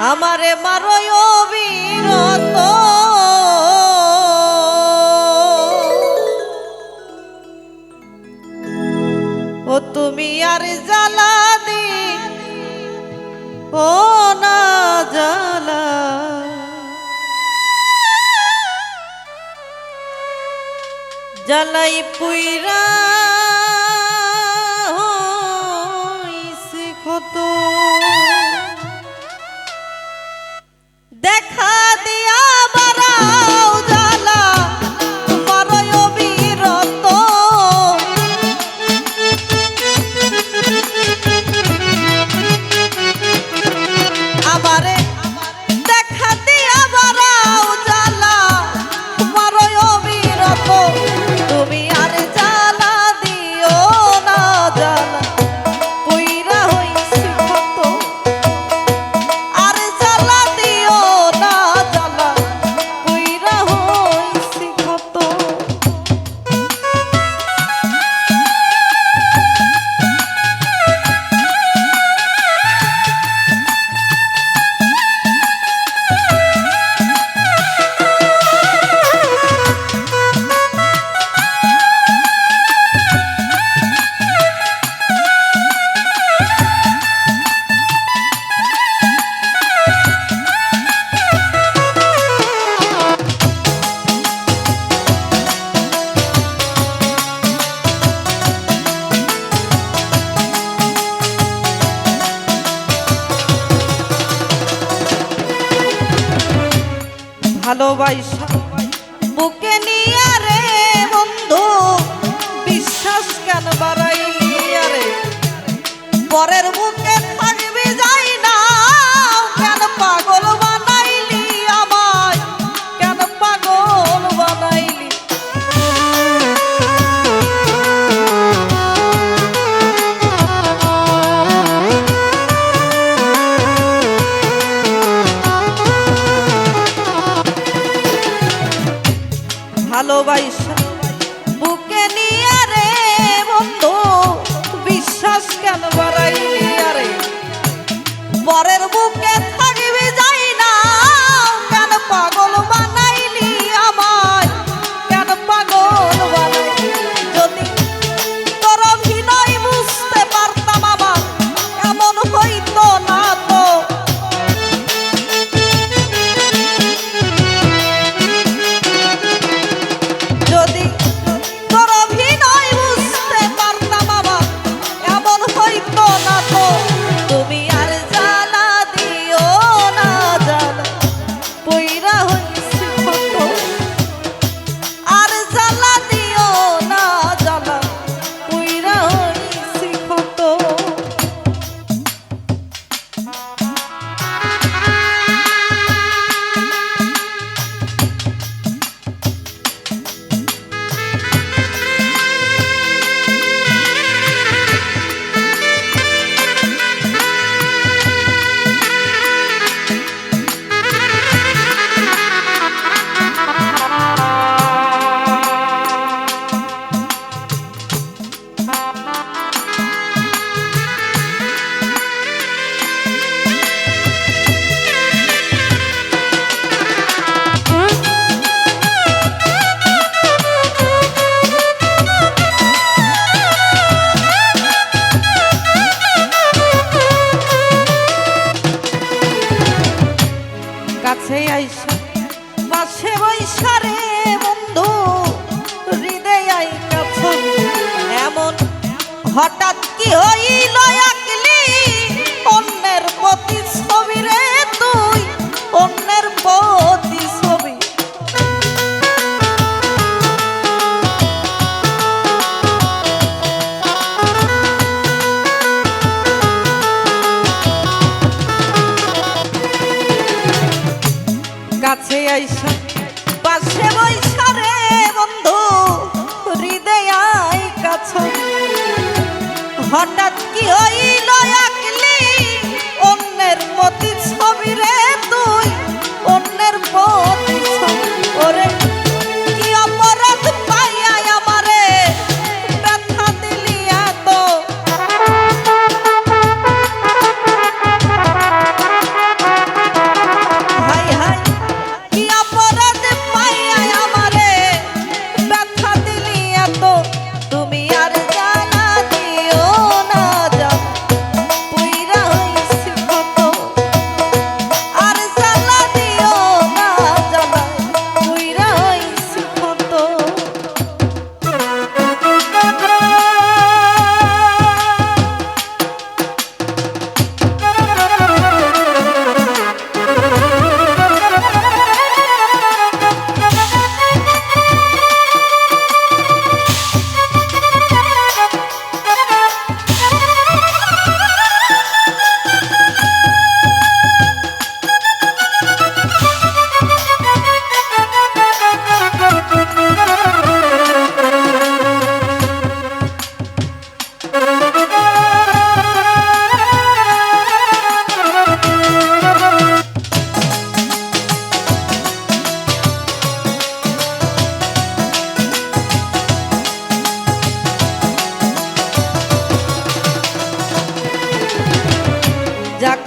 আমারে মারয় অবিরত ও তুমি আর জ্বালা দি ও না জ্বালা জ্বালাই পুইরা হইছে ক্ষত দেখা দিয়া বারাও জ্বালা মারয় অবিরত আমারে দেখা দিয়া বারাও জ্বালা মারয় অবিরত তুমি আর জ্বালা দিও না জ্বালা পুইরা হইছে ক্ষত আর জ্বালা দিও না জ্বালা পুইরা হইছে ক্ষত ভালোবাসা বুকে নিয়ে রে বন্ধু বিশ্বাস কেন বাড়াইলি রে পরের বুকে থাকবি যাই না কেন পাগল বানাইলি আমায় কেন পাগল বানাইলি ভালোবাসা বুকে নিয়ে রে বন্ধু বিশ্বাস কেন বাড়াইলি রে পরের বুকে থাকবি যাই না কেন পাগল বানাইলি আমায় কেন পাগল বানাইলি যদি তোর অভিনয় বুঝতে পারতাম আমার এমন হইতো না তো যদি তোর অভিনয় বুঝতে পারতাম আমার এমন হইতো না তো তুমি আর জ্বালা দিও না জ্বালা পুইরা হইছে ক্ষত আর জ্বালা দিও না জ্বালা পুইরা হইছে ক্ষত কাছে আইসা পাশে বইসা রে বন্ধু হৃদয় আই কাছে এমন হঠাৎ কি হইল আকলি অন্যের প্রতি ছবি রে তুই অন্যের প্রতি ছবি কাছে আইসা পাশে বইসা রে বন্ধু হৃদয় আই কাছে হঠাৎ কি হইল আকলি অন্যের প্রতি ছবি রে তুই অন্যের প্রতি ছবি ওরে কি অপরাধ পাইয়া আমারে ব্যথা দিলি এত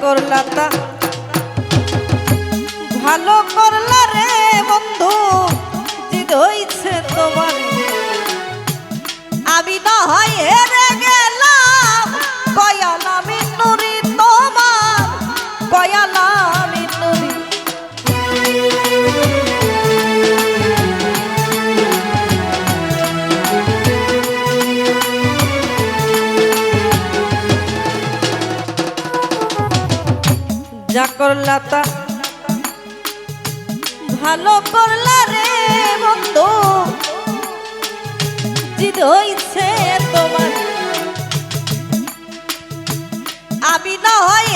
করলা তা ভালো করলা রে বন্ধু, জিদ হইছে তোমার। আমি না হয় হেরে গেলাম, কয়ালা মিনুরি তোমার, কয়ালা মিনুরি। যা করলা তা ভালো করলা রে বন্ধু, জিদ হইছে তোমার। আমি না হয়